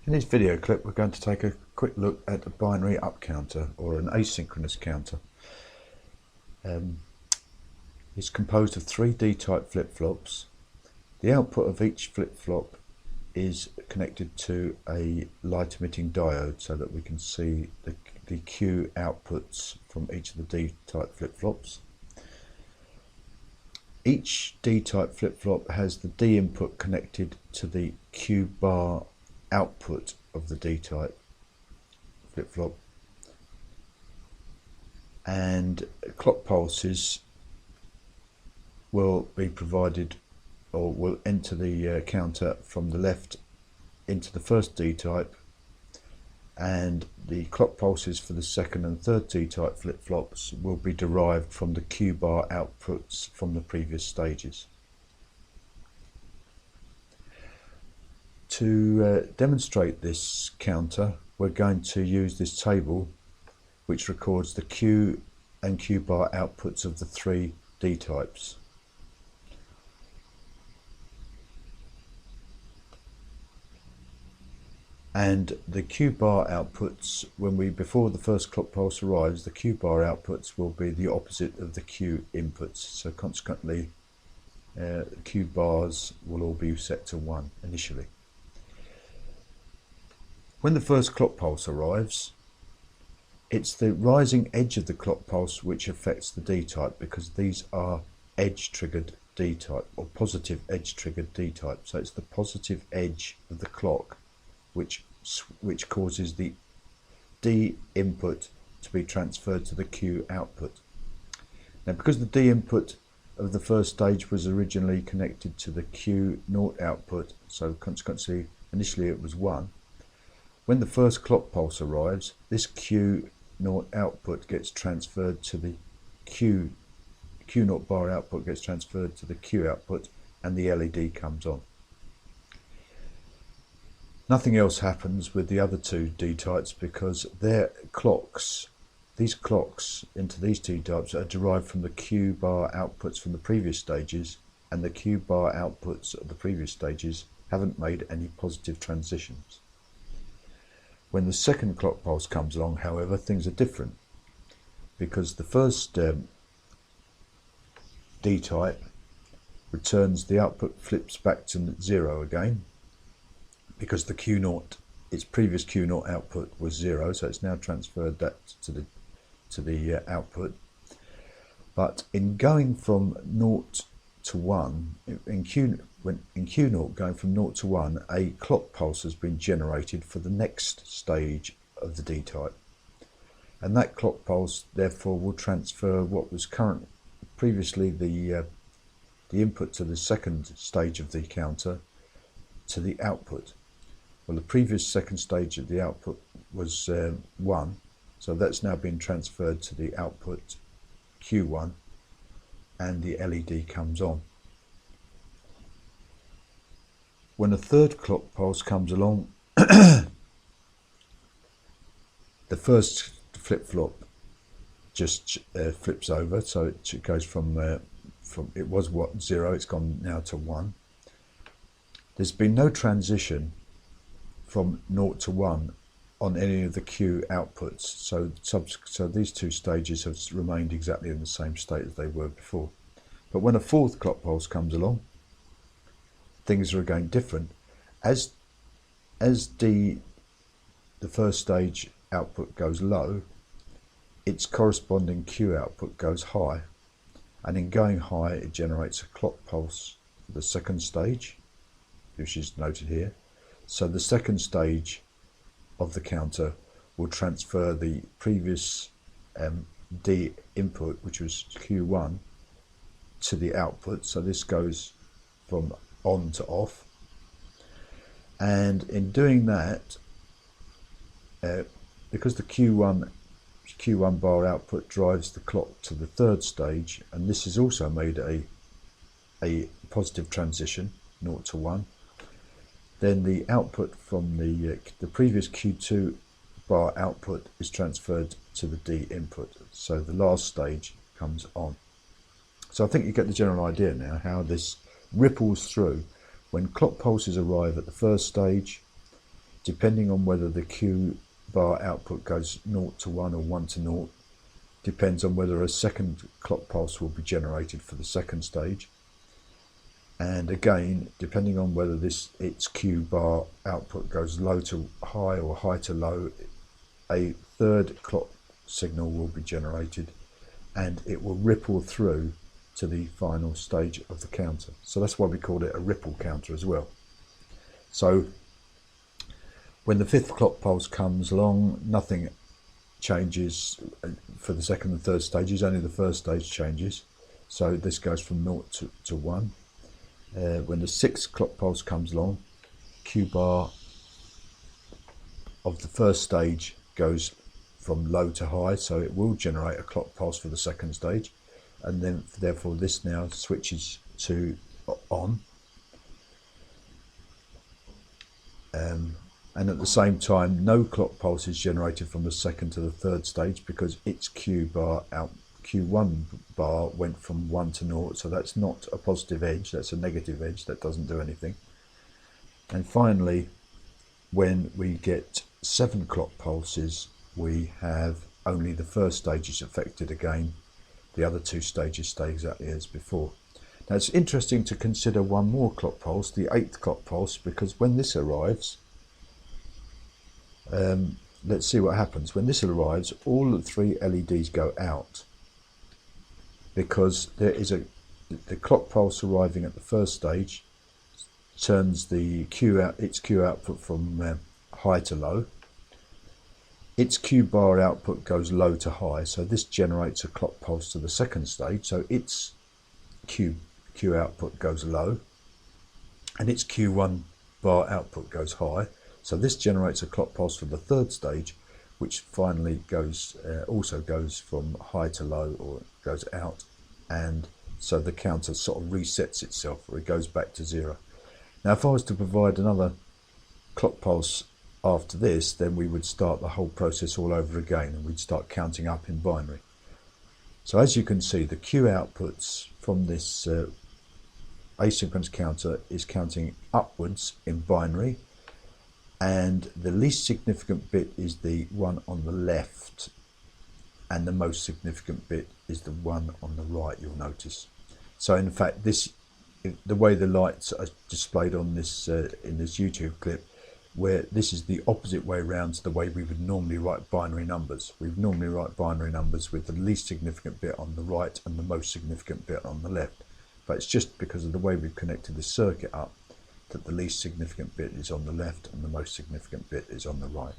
In this video clip we're going to take a quick look at a binary up counter or an asynchronous counter. It's composed of three D-type flip-flops. The output of each flip-flop is connected to a light emitting diode so that we can see the Q outputs from each of the D-type flip-flops. Each D-type flip-flop has the D input connected to the Q bar output of the D-type flip-flop, and clock pulses will be provided or will enter the counter from the left into the first D-type, and the clock pulses for the second and third D-type flip-flops will be derived from the Q bar outputs from the previous stages. To demonstrate this counter, we're going to use this table which records the Q and Q bar outputs of the three D-types. And the Q bar outputs, before the first clock pulse arrives, the Q bar outputs will be the opposite of the Q inputs. So consequently, the Q bars will all be set to 1 initially. When the first clock pulse arrives, it's the rising edge of the clock pulse which affects the D-type, because these are edge-triggered D-type or positive edge-triggered D-type. So it's the positive edge of the clock which causes the D input to be transferred to the Q output. Now, because the D input of the first stage was originally connected to the Q naught output, so consequently initially it was 1, when the first clock pulse arrives, this Q naught output gets transferred to the Q naught bar output gets transferred to the Q output, and the LED comes on. Nothing else happens with the other two D-types because their clocks, these clocks into these D-types are derived from the Q bar outputs from the previous stages, and the Q bar outputs of the previous stages haven't made any positive transitions. When the second clock pulse comes along, however, things are different, because the first D-type returns the output, flips back to 0 again, because the Q naught, its previous Q naught output was 0, so it's now transferred that to the output. But in going from 0 to 1, in Q naught going from 0 to 1, a clock pulse has been generated for the next stage of the D-type, and that clock pulse therefore will transfer what was previously the input to the second stage of the counter to the output. Well, the previous second stage of the output was 1, so that's now been transferred to the output Q1, and the LED comes on. When a third clock pulse comes along, the first flip-flop just flips over, so it goes from it was 0, it's gone now to 1. There's been no transition from 0 to 1 on any of the Q outputs, so these two stages have remained exactly in the same state as they were before. But when a fourth clock pulse comes along, things are again different. As the first stage output goes low, its corresponding Q output goes high, and in going high it generates a clock pulse for the second stage, which is noted here. So the second stage of the counter will transfer the previous D input, which was Q1, to the output. So this goes from on to off, and in doing that, because the Q1 bar output drives the clock to the third stage, and this has also made a positive transition 0 to 1, then the output from the previous Q2 bar output is transferred to the D input, so the last stage comes on. So I think you get the general idea now how this ripples through. When clock pulses arrive at the first stage, depending on whether the Q bar output goes 0 to 1 or 1 to 0, depends on whether a second clock pulse will be generated for the second stage. And again, depending on whether its Q bar output goes low to high or high to low, a third clock signal will be generated, and it will ripple through to the final stage of the counter. So that's why we call it a ripple counter as well. So when the fifth clock pulse comes along, nothing changes for the second and third stages, only the first stage changes. So this goes from 0 to 1. When the sixth clock pulse comes along, Q bar of the first stage goes from low to high, so it will generate a clock pulse for the second stage, and then therefore this now switches to on. And at the same time, no clock pulse is generated from the second to the third stage because its Q1 bar went from 1 to 0, so that's not a positive edge, that's a negative edge, that doesn't do anything. And finally, when we get 7 clock pulses, we have only the first stage is affected again, the other 2 stages stay exactly as before. Now it's interesting to consider one more clock pulse, the 8th clock pulse, because when this arrives, let's see what happens. When this arrives, all the 3 LEDs go out, because there is the clock pulse arriving at the first stage turns the its Q output from high to low. Its Q bar output goes low to high, so this generates a clock pulse to the second stage, so its Q output goes low, and its Q1 bar output goes high, so this generates a clock pulse for the third stage, which finally goes also goes from high to low, or goes out, and so the counter sort of resets itself, or it goes back to 0. Now if I was to provide another clock pulse after this, then we would start the whole process all over again, and we'd start counting up in binary. So as you can see, the Q outputs from this asynchronous counter is counting upwards in binary, and the least significant bit is the one on the left, and the most significant bit is the one on the right, you'll notice. So in fact, the way the lights are displayed on this in this YouTube clip, where this is the opposite way around to the way we would normally write binary numbers. We would normally write binary numbers with the least significant bit on the right and the most significant bit on the left. But it's just because of the way we've connected the circuit up that the least significant bit is on the left and the most significant bit is on the right.